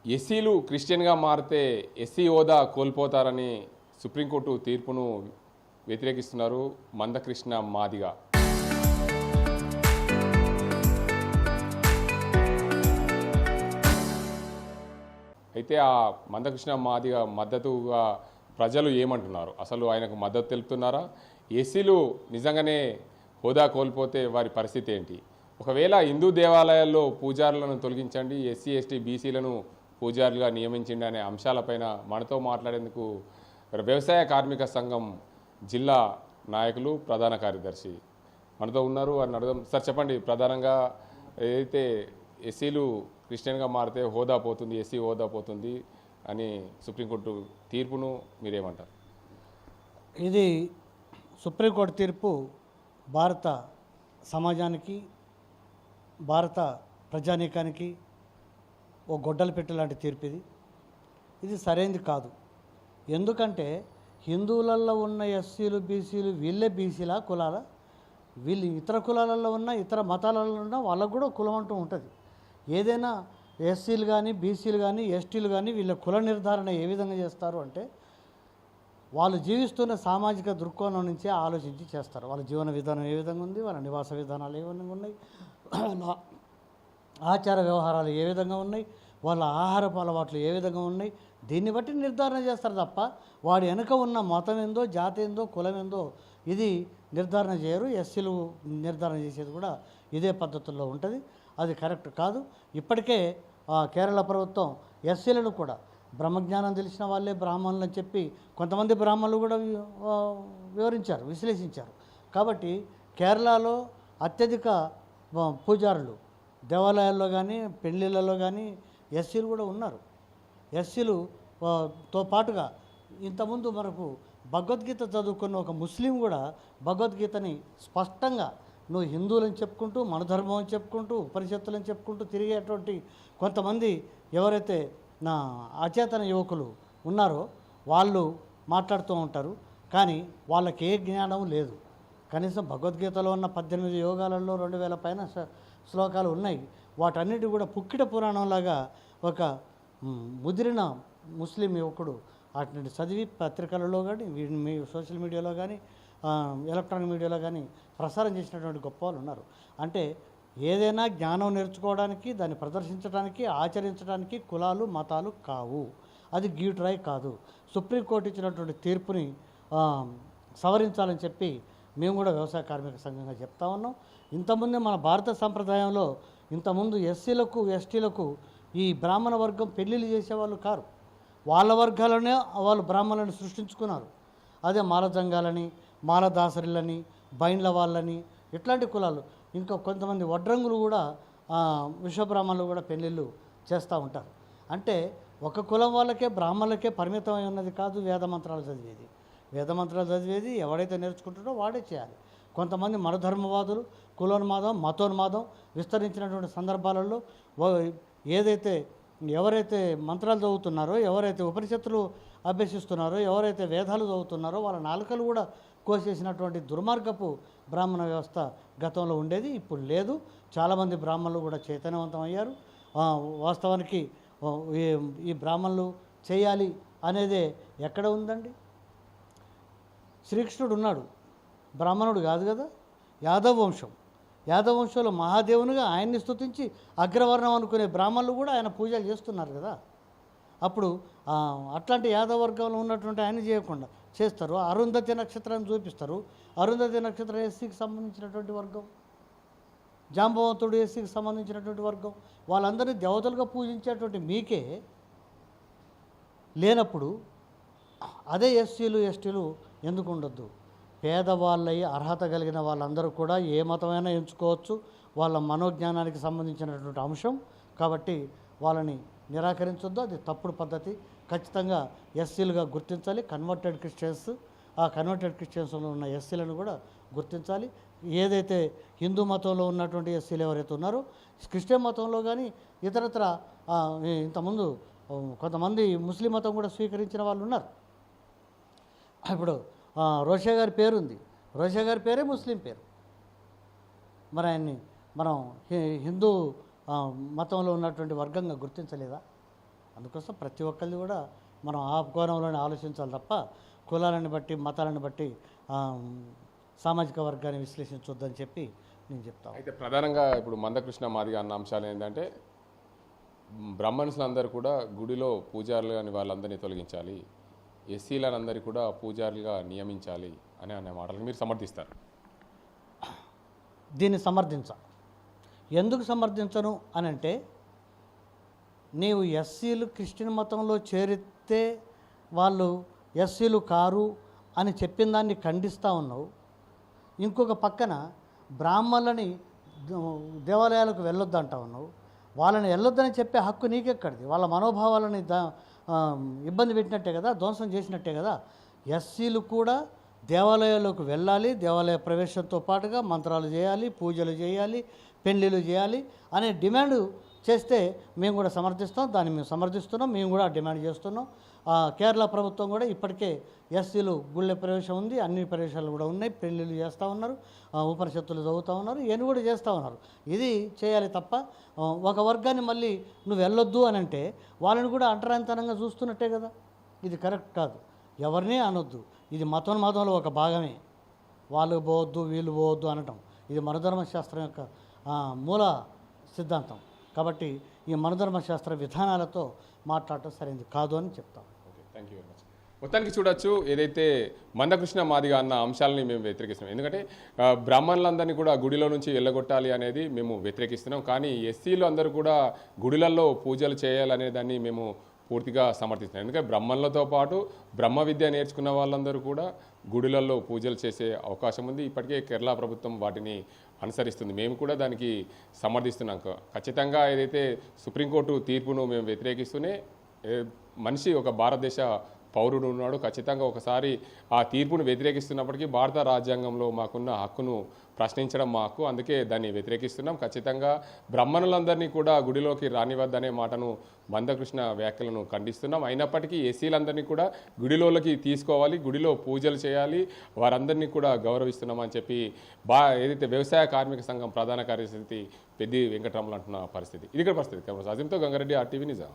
ఎస్సీలు క్రిస్టియన్గా మారితే ఎస్సీ హోదా కోల్పోతారని సుప్రీంకోర్టు తీర్పును వ్యతిరేకిస్తున్నారు మందకృష్ణ మాదిగ. అయితే ఆ మందకృష్ణ మాదిగ మద్దతుగా ప్రజలు ఏమంటున్నారు? అసలు ఆయనకు మద్దతు తెలుపుతున్నారా? ఎస్సీలు నిజంగానే హోదా కోల్పోతే వారి పరిస్థితి ఏంటి? ఒకవేళ హిందూ దేవాలయాల్లో పూజారులను తొలగించండి, ఎస్సీ ఎస్టీ బీసీలను పూజారులుగా నియమించండి అనే అంశాలపైన మనతో మాట్లాడేందుకు వ్యవసాయ కార్మిక సంఘం జిల్లా నాయకులు ప్రధాన కార్యదర్శి మనతో ఉన్నారు. వారిని అడగం. సార్ చెప్పండి, ప్రధానంగా ఏదైతే ఎస్సీలు క్రిస్టియన్గా మారితే హోదా పోతుంది, ఎస్సీ హోదా పోతుంది అని సుప్రీంకోర్టు తీర్పును మీరేమంటారు? ఇది సుప్రీంకోర్టు తీర్పు భారత సమాజానికి, భారత ప్రజానీకానికి ఓ గొడ్డలు పెట్టు లాంటి తీర్పు. ఇది సరైనది కాదు. ఎందుకంటే హిందువులలో ఉన్న ఎస్సీలు బీసీలు వీళ్ళే బీసీలా కులాల, వీళ్ళు ఇతర కులాలలో ఉన్న ఇతర మతాలలో ఉన్న వాళ్ళకు కూడా కులం అంటూ ఉంటుంది. ఏదైనా ఎస్సీలు కానీ బీసీలు కానీ ఎస్టీలు కానీ వీళ్ళ కుల నిర్ధారణ ఏ విధంగా చేస్తారు అంటే వాళ్ళు జీవిస్తున్న సామాజిక దృక్కోణం నుంచే ఆలోచించి చేస్తారు. వాళ్ళ జీవన విధానం ఏ విధంగా ఉంది, వాళ్ళ నివాస విధానాలు ఏ విధంగా ఉన్నాయి, వాళ్ళ ఆచార వ్యవహారాలు ఏ విధంగా ఉన్నాయి, వాళ్ళ ఆహారపు అలవాట్లు ఏ విధంగా ఉన్నాయి, దీన్ని బట్టి నిర్ధారణ చేస్తారు తప్ప వాడి వెనుక ఉన్న మతం ఏందో, జాతి ఏందో, కులం ఏందో ఇది నిర్ధారణ చేయరు. ఎస్సీలు నిర్ధారణ చేసేది కూడా ఇదే పద్ధతుల్లో ఉంటుంది. అది కరెక్ట్ కాదు. ఇప్పటికే కేరళ ప్రభుత్వం ఎస్సీలను కూడా బ్రహ్మజ్ఞానం తెలిసిన వాళ్ళే బ్రాహ్మణులు అని చెప్పి కొంతమంది బ్రాహ్మణులు కూడా వివరించారు, విశ్లేషించారు. కాబట్టి కేరళలో అత్యధిక పూజారులు దేవాలయాల్లో కానీ పెళ్ళిళ్ళలో కానీ ఎస్సీలు కూడా ఉన్నారు. ఎస్సీలుతో పాటుగా ఇంతకుముందు మనకు భగవద్గీత చదువుకున్న ఒక ముస్లిం కూడా భగవద్గీతని స్పష్టంగా నువ్వు హిందువులని చెప్పుకుంటూ, మన ధర్మం అని చెప్పుకుంటూ, ఉపనిషత్తులని చెప్పుకుంటూ తిరిగేటువంటి కొంతమంది ఎవరైతే నా అచేతన యువకులు ఉన్నారో వాళ్ళు మాట్లాడుతూ ఉంటారు. కానీ వాళ్ళకి ఏ జ్ఞానం లేదు. కనీసం భగవద్గీతలో ఉన్న 18 యోగాలలో 2000 పైన శ్లోకాలు ఉన్నాయి. వాటన్నిటి కూడా పుక్కిట పురాణంలాగా ఒక ముదిరిన ముస్లిం యువకుడు వాటిని చదివి పత్రికలలో కానీ మీ సోషల్ మీడియాలో కానీ ఎలక్ట్రానిక్ మీడియాలో కానీ ప్రసారం చేసినటువంటి గొప్ప వాళ్ళు ఉన్నారు. అంటే ఏదైనా జ్ఞానం నేర్చుకోవడానికి, దాన్ని ప్రదర్శించడానికి, ఆచరించడానికి కులాలు మతాలు కావు. అది గీటురాయి కాదు. సుప్రీంకోర్టు ఇచ్చినటువంటి తీర్పుని సవరించాలని చెప్పి మేము కూడా వ్యవసాయ కార్మిక సంఘంగా చెప్తా ఉన్నాం. ఇంతకుముందే మన భారత సంప్రదాయంలో ఇంతకుముందు ఎస్సీలకు ఎస్టీలకు ఈ బ్రాహ్మణ వర్గం పెళ్ళిళ్ళు చేసేవాళ్ళు కారు. వాళ్ళ వర్గాలనే వాళ్ళు బ్రాహ్మణులను సృష్టించుకున్నారు. అదే మాలజంగాలని, మాలదాసరిలని, బైండ్ల వాళ్ళని ఇట్లాంటి కులాలు, ఇంకా కొంతమంది వడ్రంగులు కూడా విశ్వబ్రాహ్మణులు కూడా పెళ్ళిళ్ళు చేస్తూ ఉంటారు. అంటే ఒక కులం వాళ్ళకే బ్రాహ్మణులకే పరిమితమై ఉన్నది కాదు వేదమంత్రాలు చదివేది. వేదమంత్రాలు చదివేది ఎవడైతే నేర్చుకుంటాడో వాడే చేయాలి. కొంతమంది మరధర్మవాదులు కులోన్మాదం, మతోన్మాదం విస్తరించినటువంటి సందర్భాలలో ఎవరైతే మంత్రాలు చదువుతున్నారో, ఎవరైతే ఉపనిషత్తులు అభ్యసిస్తున్నారో, ఎవరైతే వేదాలు చదువుతున్నారో వాళ్ళ నాలుకలు కూడా కోసేసినటువంటి దుర్మార్గపు బ్రాహ్మణ వ్యవస్థ గతంలో ఉండేది, ఇప్పుడు లేదు. చాలామంది బ్రాహ్మణులు కూడా చైతన్యవంతం అయ్యారు. వాస్తవానికి ఈ బ్రాహ్మణులు చేయాలి అనేదే ఎక్కడ ఉందండి? శ్రీకృష్ణుడు ఉన్నాడు, బ్రాహ్మణుడు కాదు కదా. యాదవ వంశంలో మహాదేవునిగా ఆయన్ని స్తుతించి అగ్రవర్ణం అనుకునే బ్రాహ్మణులు కూడా ఆయన పూజలు చేస్తున్నారు కదా. అప్పుడు అట్లాంటి యాదవ వర్గంలో ఉన్నటువంటి ఆయన చేయకుండా చేస్తారు. అరుంధతి నక్షత్రాన్ని చూపిస్తారు. అరుంధతి నక్షత్రం ఎస్సీకి సంబంధించినటువంటి వర్గం, జాంబవంతుడు ఎస్సీకి సంబంధించినటువంటి వర్గం. వాళ్ళందరినీ దేవతలుగా పూజించేటువంటి మీకే లేనప్పుడు అదే ఎస్సీలు ఎస్టీలు ఎందుకు ఉండొద్దు? పేదవాళ్ళయి అర్హత కలిగిన వాళ్ళందరూ కూడా ఏ మతమైనా ఎంచుకోవచ్చు. వాళ్ళ మనోజ్ఞానానికి సంబంధించినటువంటి అంశం కాబట్టి వాళ్ళని నిరాకరించొద్దు. అది తప్పుడు పద్ధతి. ఖచ్చితంగా ఎస్సీలుగా గుర్తించాలి. కన్వర్టెడ్ క్రిస్టియన్స్, ఆ కన్వర్టెడ్ క్రిస్టియన్స్లో ఉన్న ఎస్సీలను కూడా గుర్తించాలి. ఏదైతే హిందూ మతంలో ఉన్నటువంటి ఎస్సీలు ఎవరైతే ఉన్నారో క్రిస్టియన్ మతంలో కానీ ఇతరత్ర ఇంతకుముందు కొంతమంది ముస్లిం మతం కూడా స్వీకరించిన వాళ్ళు ఉన్నారు. ఇప్పుడు రోషా గారి పేరుంది, రోషా గారి పేరే ముస్లిం పేరు. మరి ఆయన్ని మనం హిందూ మతంలో ఉన్నటువంటి వర్గంగా గుర్తించలేదా? అందుకోసం ప్రతి ఒక్కరిది కూడా మనం ఆ కోణంలోనే ఆలోచించాలి తప్ప కులాలను బట్టి మతాలను బట్టి ఆ, సామాజిక వర్గాన్ని విశ్లేషించొద్దని చెప్పి నేను చెప్తాను. అయితే ప్రధానంగా ఇప్పుడు మందకృష్ణ మాదిగ అన్న అంశాలు ఏంటంటే బ్రాహ్మణులందరూ కూడా గుడిలో పూజారులు అని వాళ్ళందరినీ తొలగించాలి, ఎస్సీలందరినీ కూడా పూజారులుగా నియమించాలి అనే మాటలు మీరు సమర్థిస్తారు. దీన్ని సమర్థించ ఎందుకు సమర్థించను అని అంటే, నీవు ఎస్సీలు క్రిస్టియన్ మతంలో చేరితే వాళ్ళు ఎస్సీలు కారు అని చెప్పిన దాన్ని ఖండిస్తూ ఉన్నావు. ఇంకొక పక్కన బ్రాహ్మణులని దేవాలయాలకు వెళ్ళొద్దు అంటా ఉన్నావు. వాళ్ళని వెళ్ళొద్దని చెప్పే హక్కు నీకెక్కడిది? వాళ్ళ మనోభావాలని ఇబ్బంది పెట్టినట్టే కదా, ధ్వంసం చేసినట్టే కదా. ఎస్సీలు కూడా దేవాలయాలకు వెళ్ళాలి, దేవాలయ ప్రవేశంతో పాటుగా మంత్రాలు చేయాలి, పూజలు చేయాలి, పెళ్ళిళ్ళు చేయాలి అనే డిమాండ్ చేస్తే మేము కూడా సమర్థిస్తాం. దాన్ని మేము సమర్థిస్తున్నాం, మేము కూడా డిమాండ్ చేస్తున్నాం. కేరళ ప్రభుత్వం కూడా ఇప్పటికే ఎస్సీలు గుళ్ళ ప్రవేశం ఉంది, అన్ని ప్రవేశాలు కూడా ఉన్నాయి, పెళ్ళిళ్ళు చేస్తూ ఉన్నారు, ఉపనిషత్తులు చదువుతూ ఉన్నారు, ఇవన్నీ కూడా చేస్తూ ఉన్నారు. ఇది చేయాలి తప్ప ఒక వర్గాన్ని మళ్ళీ నువ్వు వెళ్ళొద్దు అని అంటే వాళ్ళని కూడా అంటరాంతరంగా చూస్తున్నట్టే కదా. ఇది కరెక్ట్ కాదు. ఎవరిని అనొద్దు. ఇది మతంలో ఒక భాగమే. వాళ్ళు పోవద్దు వీళ్ళు పోవద్దు అనటం ఇది మనధర్మశాస్త్రం యొక్క మూల సిద్ధాంతం. కాబట్టి ఈ మనధర్మశాస్త్ర విధానాలతో మాట్లాడటం సరైనది కాదు అని చెప్తాం. Okay, thank you very much. మొత్తానికి చూడొచ్చు, ఏదైతే మందకృష్ణ మాదిగ అన్న అంశాలని మేము వ్యతిరేకిస్తున్నాం. ఎందుకంటే బ్రాహ్మణులందరినీ కూడా గుడిలో నుంచి వెళ్ళగొట్టాలి అనేది మేము వ్యతిరేకిస్తున్నాం. కానీ ఎస్సీలు అందరూ కూడా గుడిలలో పూజలు చేయాలనే దాన్ని మేము పూర్తిగా సమర్థిస్తున్నాం. ఎందుకంటే బ్రహ్మణులతో పాటు బ్రహ్మ విద్య నేర్చుకున్న వాళ్ళందరూ కూడా గుడిలలో పూజలు చేసే అవకాశం ఉంది. ఇప్పటికే కేరళ ప్రభుత్వం వాటిని అనుసరిస్తుంది. మేము కూడా దానికి సమర్థిస్తున్నాం. ఖచ్చితంగా ఏదైతే సుప్రీంకోర్టు తీర్పును మేము వ్యతిరేకిస్తూనే మనిషి ఒక భారతదేశ పౌరుడు ఉన్నాడు. ఖచ్చితంగా ఒకసారి ఆ తీర్పును వ్యతిరేకిస్తున్నప్పటికీ భారత రాజ్యాంగంలో మాకున్న హక్కును ప్రశ్నించడం మా హక్కు. అందుకే దాన్ని వ్యతిరేకిస్తున్నాం. ఖచ్చితంగా బ్రాహ్మణులందరినీ కూడా గుడిలోకి రానివద్దనే మాటను మందకృష్ణ వ్యాఖ్యలను ఖండిస్తున్నాం. అయినప్పటికీ ఎస్సీలందరినీ కూడా గుడిలోకి తీసుకోవాలి, గుడిలో పూజలు చేయాలి, వారందరినీ కూడా గౌరవిస్తున్నామని చెప్పి ఏదైతే వ్యవసాయ కార్మిక సంఘం ప్రధాన కార్యదర్శి పెద్ది వెంకటరమణ అంటున్న పరిస్థితి. ఇది ఇక్కడ పరిస్థితి. అజీంతో గంగారెడ్డి, RTV నిజాం.